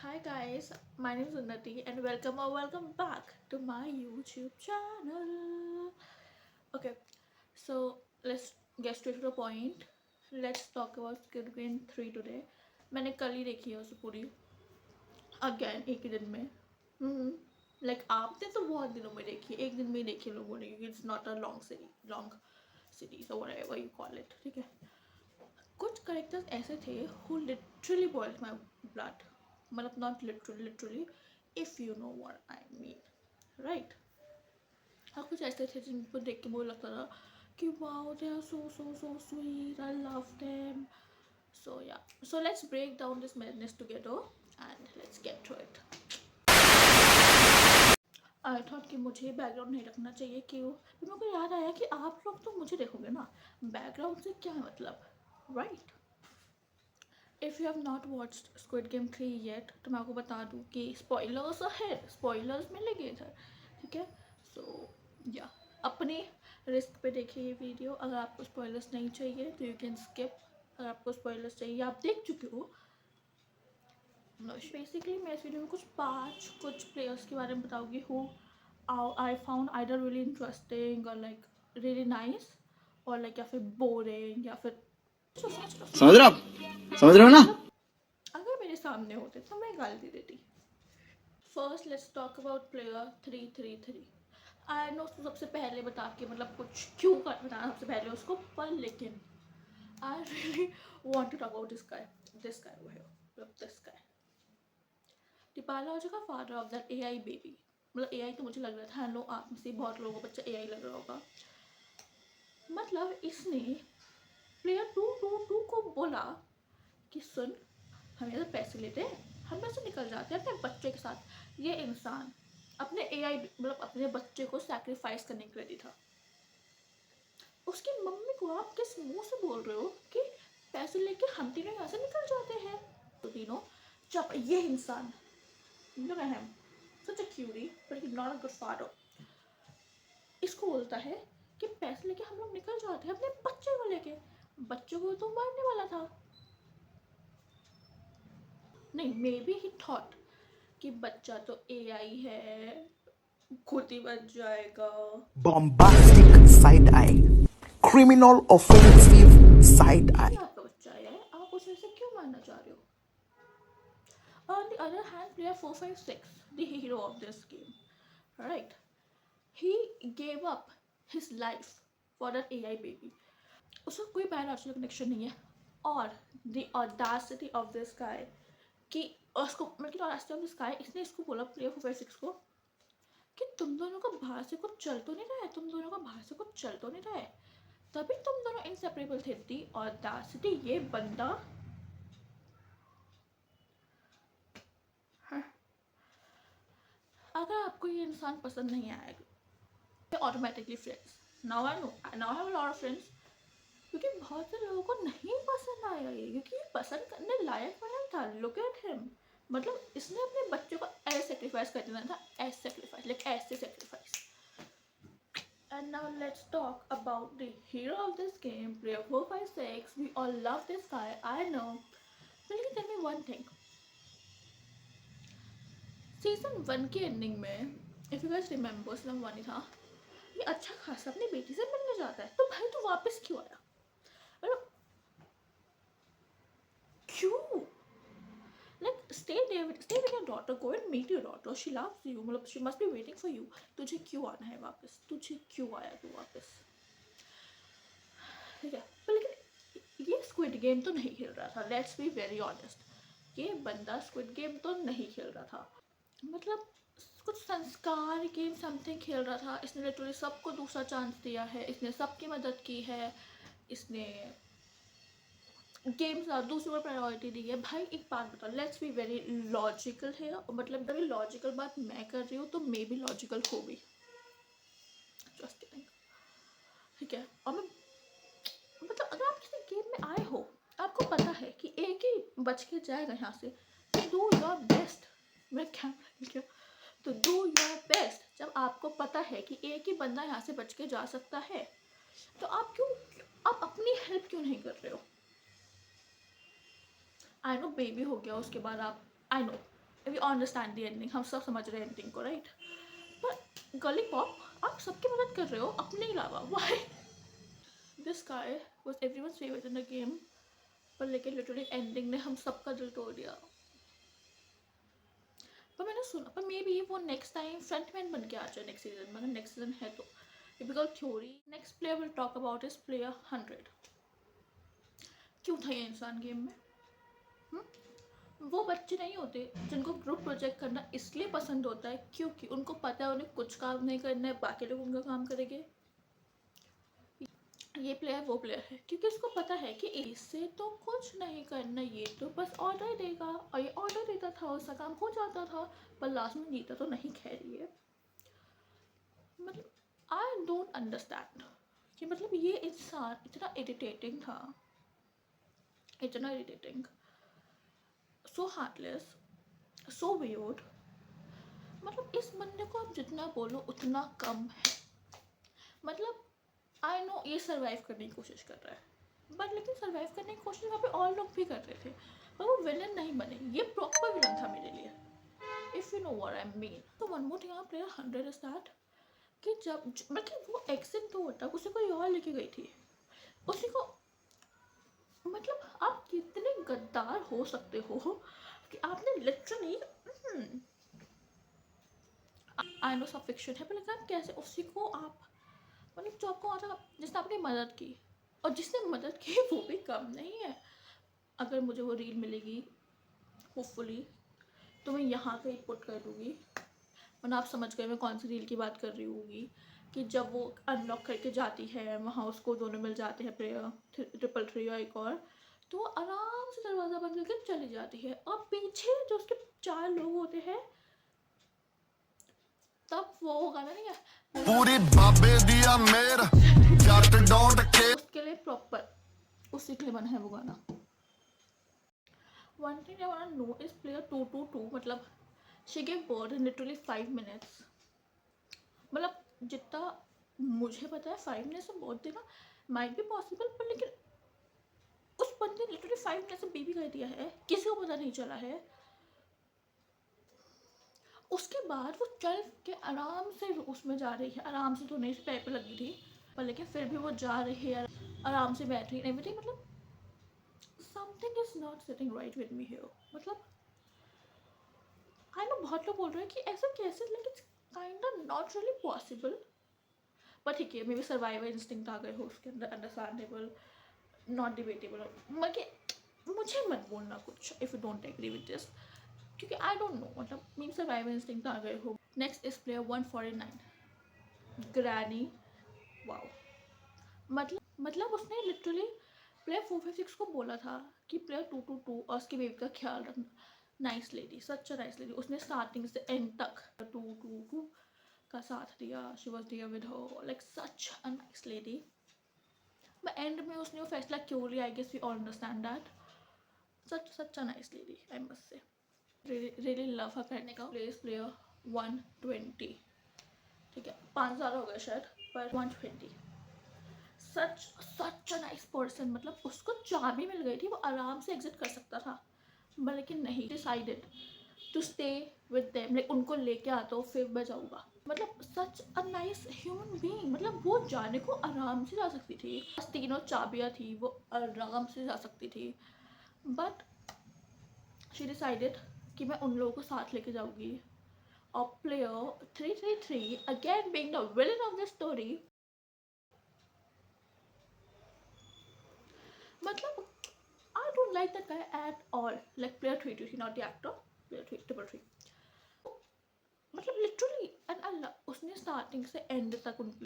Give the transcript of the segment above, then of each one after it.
Hi guys, my name is Unnati and welcome back to my YouTube channel. Okay, so let's get straight to the point. Let's talk about Squid Game 3 today. मैंने कल ही देखी है उसे पूरी again एक ही दिन में. Like आपने तो बहुत दिनों में देखी है, एक दिन में ही देखी है लोगों ने. It's not a long series और व्हाटएवर यू कॉल इट. ठीक है, कुछ करेक्टर्स ऐसे थे who literally boiled my blood. मतलब not literally, if you know what I mean, right. और कुछ ऐसे थे जिनको देख के मुझे लगता था कि wow they are so sweet, I love them. So yeah, so let's break down this madness together and let's get to it. I thought कि मुझे बैकग्राउंड नहीं रखना चाहिए, क्यों? फिर मेरे को याद आया कि आप लोग तो मुझे देखोगे ना, बैकग्राउंड से क्या मतलब, right? If you have not watched squid game 3 yet तो मैं आपको बता दूँ कि स्पॉयलर्स है, स्पॉयलर्स मिलेंगे इधर. ठीक है, सो या अपनी रिस्क पे देखिए ये वीडियो. अगर आपको स्पॉयलर्स नहीं चाहिए तो यू कैन स्किप. अगर आपको स्पॉयलर्स चाहिए, आप देख चुके हो. बेसिकली मैं इस वीडियो में कुछ प्लेयर्स के बारे में बताऊँगी who I found either really interesting और लाइक रियली नाइस, और लाइक या फिर बोरिंग, या फिर समझ रहे हो आप? समझ रहे हो ना? अगर मेरे सामने होते तो मैं गाली दे देती. First let's talk about player 333. I know उसको सबसे पहले बता के मतलब कुछ क्यों कर बताना सबसे पहले उसको, पर लेकिन I really want to talk about this guy. टिपाला का father of that AI baby. मतलब AI तो मुझे लग रहा था, नो आप में से बहुत लोगों को बच्चा AI लग रहा होगा. मतलब इसने प्लेयर 222 को बोला कि सुन, हम यहाँ पैसे लेते हैं, हम पैसे निकल जाते हैं अपने बच्चे के साथ. ये इंसान अपने AI मतलब अपने बच्चे को सैक्रिफाइस करने के रेडी था. उसकी मम्मी को आप किस मुंह से बोल रहे हो कि पैसे लेके हम तीनों यहाँ से निकल जाते हैं? तो तीनों जब ये इंसान, look at him, such a cutie but he's not a good father, इसको बोलता है कि पैसे लेके हम लोग निकल जाते हैं अपने बच्चे को लेके. बच्चे को तो मारने वाला था. नहीं, मे बी ही थॉट कि बच्चा तो AI है, खुद ही बच जाएगा. Bombastic side eye, criminal offensive side eye. आपका बच्चा है, आप उसे ऐसे क्यों मारना चाह रहे हो? On the other hand, player 456, the hero of this game, right? He gave up his life for that AI baby. उसका कोई biological connection नहीं है. और the audacity of this guy कि उसको मतलब audacity of this guy, इसने इसको बोला player 456 को कि तुम दोनों का बाहर से कुछ चल तो नहीं रहा है, तुम दोनों का बाहर से कुछ चल तो नहीं रहा है, तभी तुम दोनों इंसेपरेबल थे. दी ऑडासिटी. ये बंदा, हाँ, अगर आपको ये इंसान पसंद नहीं आएगा automatically friends. Now I know, now I have a lot of friends, क्योंकि बहुत से लोगों को नहीं पसंद आया ये, क्योंकि ये पसंद करने लायक बना था. Look at him. मतलब इसने अपने बच्चों को ऐसे सेक्रीफाइस कर देना था, ऐसे सेक्रीफाइस, लाइक ऐसे sacrifice. And now let's talk about the hero of this game, player 456. We all love this guy, I know. But you tell me one thing. Season 1 की एंडिंग में, if you guys remember, season 1 ही था, ये अच्छा खासा अपनी बेटी से मिलने जाता है. तो भाई तू वापस क्यों आया? मतलब क्यों? Like stay with your daughter, go and meet your daughter, she loves you, मतलब she must be waiting for you. तुझे क्यों आना है वापस? तुझे क्यों आया तू वापस? ठीक है, पर लेकिन ये स्क्विड गेम तो नहीं खेल रहा था. लेट्स बी वेरी ऑनेस्ट, ये बंदा स्क्विड गेम तो नहीं खेल रहा था. मतलब कुछ संस्कार गेम समथिंग खेल रहा था. इसने लिटरली सबको दूसरा चांस दिया है, इसने सबकी मदद की है, इसने गेम्स दूसरी को प्रायोरिटी दी है. भाई एक बात बताओ, लेट्स बी वेरी लॉजिकल है. मतलब वेरी लॉजिकल बात मैं कर रही हूँ तो मे बी लॉजिकल हो भी. Just kidding. ठीक है, और मैं मतलब अगर आप किसी गेम में आए हो, आपको पता है कि एक ही बच के जाएगा यहाँ से, तो डू योर बेस्ट. मैं क्या तो डू योर बेस्ट. जब आपको पता है कि एक ही बंदा यहाँ से बच के जा सकता है, तो आप अपनी हेल्प क्यों नहीं कर रहे हो? आई नो बेबी हो गया उसके बाद आप, I know we understand the ending, हम सब समझ रहे हैं एंडिंग को, राइट? पर गर्ली पॉप, आप सबकी मदद कर रहे हो अपने अलावा, why? This guy was everyone's favourite in the game, पर लेकिन लिटरली एंडिंग ने हम सबका दिल तोड़ दिया। पर मैंने सुना, पर मे बी वो नेक्स्ट टाइम फ्रंटमैन बन के आ जाए नेक्स्ट सीजन, मतलब नेक्स्ट सीजन है तो। Typical theory, next player will talk about is player 100। क्यों था ये इंसान गेम में? वो बच्चे नहीं होते जिनको ग्रुप प्रोजेक्ट करना इसलिए पसंद होता है क्योंकि उनको पता है उन्हें कुछ काम नहीं करना है, बाकी लोग उनका काम करेंगे। ये प्लेयर वो प्लेयर है क्योंकि उसको पता है कि इससे तो कुछ नहीं करना, ये तो बस ऑर्डर देगा, और ये ऑर्डर देता था, उसका काम हो जाता था, पर लास्ट में जीता तो नहीं। खैर ये मतलब आई डोंट अंडरस्टैंड कि मतलब ये इंसान इतना इरिटेटिंग था, इतना इरिटेटिंग, सो हार्टलेस, सो वियर्ड। मतलब इस बंदे को आप जितना बोलो उतना कम है। मतलब आई नो ये सर्वाइव करने की कोशिश कर रहा है, बट लेकिन सर्वाइव करने की कोशिश वहाँ पे और लोग भी कर रहे थे, पर वो विलन नहीं बने। ये प्रॉपर विलन था मेरे लिए, if you know what I mean. तो one more thing, player 100 is that कि जब मतलब वो एक्सिट तो होता, उसे कोई और लेके गई थी, उसी को। मतलब आप कितने गद्दार हो सकते हो कि आपने लिटरली, आई नो सब फिक्शन है, पर लेकिन आप कैसे उसी को आप, मतलब जो आपको आता, जिसने आपकी मदद की, और जिसने मदद की वो भी कम नहीं है। अगर मुझे वो रील मिलेगी होपफुली तो मैं यहाँ पे पुट कर दूँगी, वरना आप समझ गए मैं कौन सी रील की बात कर रही होगी। कि जब वो अनलॉक करके जाती है वहाँ, उसको दोनों मिल जाते हैं, प्लेयर 333 और एक और, तो वो आराम से दरवाज़ा बंद करके चली जाती है, और पीछे जो उसके 4 लोग होते हैं, तब वो गाना नहीं है पूरी बाबे दिया मेर जट डोंट के उसके लिए प्रॉपर उसी के लिए बना है वो गाना। One thing I want to know is player 222, मतलब she give birth in literally 5 minutes। मतलब जितना मुझे पता है 5 minutes में बर्थ देना माइट बी पॉसिबल, पर लेकिन उस बंदे ने लिटरली 5 minutes में बेबी कर दिया है, किसी को पता नहीं चला है। उसके बाद वो चल के आराम से उसमें जा रही है, आराम से तो नहीं, पैर पे लगी थी, पर लेकिन फिर भी वो जा रही है, आराम से बैठ रही है, एवरीथिंग। मतलब something is not sitting right with me here. मतलब आई नो बहुत लोग बोल रहे हैं कि ऐसा कैसे, लेकिन kind of not really possible. पर ठीक है, मे बी सर्वाइवल इंस्टिंक्ट आ गए हो उसके अंदर, अंडरस्टैंडेबल, नॉट डिबेटेबल। मगर मुझे मत बोलना कुछ if you don't agree with this, क्योंकि आई डोंट नो, मतलब मे बी सर्वाइवल इंस्टिंक्ट आ गए हो। Next is player 149, granny. Wow, मतलब उसने लिटरली प्लेयर 456 को बोला था कि प्लेयर 222 और उसकी बेबी का ख्याल रखना। Nice lady, such a nice lady. उसने स्टार्टिंग से एंड तक 222 का साथ दिया, she was dear with her, like such a nice lady. But end में उसने वो फैसला क्यों लिया, I guess we all understand that. Such a nice lady, I must say. Really love her करने का। प्लेयर 120, ठीक है, 5 ज़्यादा हो गया शायद, पर 120 सच अ नाइस पर्सन। मतलब उसको चाबी मिल गई थी, वो आराम से एग्जिट कर सकता था, पर लेकिन नहीं, decided to stay with them, like उनको लेके आता हूँ फिर मैं जाऊँगा। मतलब such a nice human being. मतलब वो जाने को आराम से जा सकती थी, बस 3 चाबियाँ थी, वो आराम से जा सकती थी, बट शी डिसाइडेड कि मैं उन लोगों को साथ लेके जाऊँगी। और player 333 again being the villain of the story, मतलब I don't like that guy at all. Like player 323, not the actor. Player 333. मतलब लिटरली एंड अल्लाह, उसने स्टार्टिंग से एंड तक उनके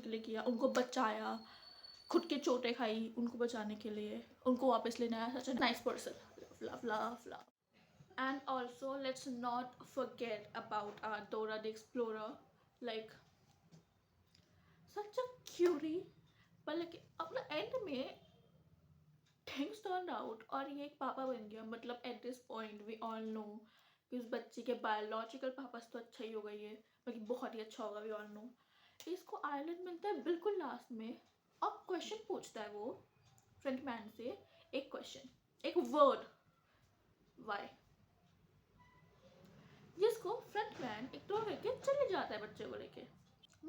लिए किया, उनको बचाया, खुद की चोटें खाई उनको बचाने के लिए, उनको वापस लेने आया। Such a nice person, love love love. And also let's not forget about Dora the Explorer, like such a cutie, पर लेकिन अपना एंड में थिंग्स टर्न आउट और ये एक पापा बन गया। मतलब at this point we all know कि उस बच्चे के बायोलॉजिकल पापा से तो अच्छा ही होगा, ये बाकी बहुत ही अच्छा होगा, वी ऑल नो। इसको आइलैंड मिलता है बिल्कुल लास्ट में, अब क्वेश्चन पूछता है वो फ्रंट मैन से, एक क्वेश्चन, एक वर्ड, वाई। जिसको फ्रंटमैन इग्नोर करके चले जाता है बच्चे को लेके।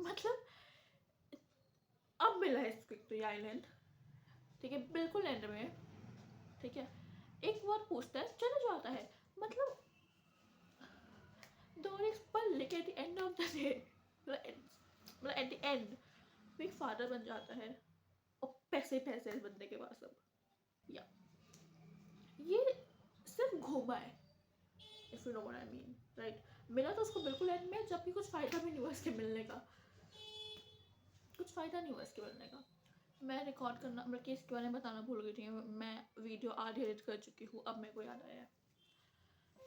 मतलब अब मिला है इसको एक तो ये आइलैंड, ठीक है, बिल्कुल एंड में, ठीक है, एक बार पूछता है चले जाता है। मतलब Doris पर लेके at the end of the day, मतलब एट द एंड वो एक फादर बन जाता है और पैसे पैसे इस बंदे के पास अब। या ये सिर्फ घूमा है, if you know what I mean, right. मिला तो उसको बिल्कुल एंड में, जबकि कुछ फ़ायदा भी नहीं हुआ इसके मिलने का, कुछ फ़ायदा नहीं हुआ इसके मिलने का। मैं रिकॉर्ड करना, मतलब कि इसके बारे में बताना भूल गई थी, मैं वीडियो आधी एडिट कर चुकी हूँ, अब मेरे को याद आया है।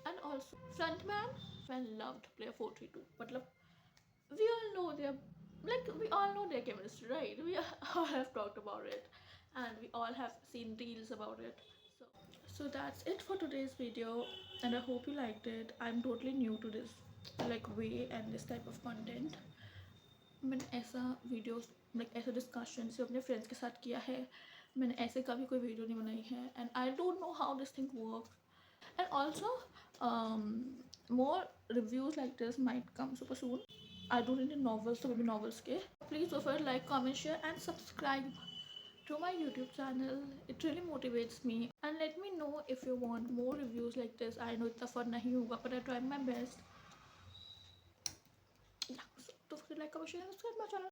And also, frontman loved player 432. Matlab, we all know their chemistry, right? We all have talked about it, and we all have seen reels about it. So that's it for today's video, and I hope you liked it. I'm totally new to this way and this type of content. मैंने ऐसा videos ऐसा discussion सिर्फ अपने friends के साथ किया है, मैंने ऐसे कभी कोई वीडियो नहीं बनाई है, and I don't know how this thing works. And also, more reviews like this might come super soon. I do read novels, so maybe novels ke. Please do like, comment, share, and subscribe to my YouTube channel. It really motivates me. And let me know if you want more reviews like this. I know it's fun nahi hoga, but I try my best. Yeah, so don't forget to like, comment, share, and subscribe my channel.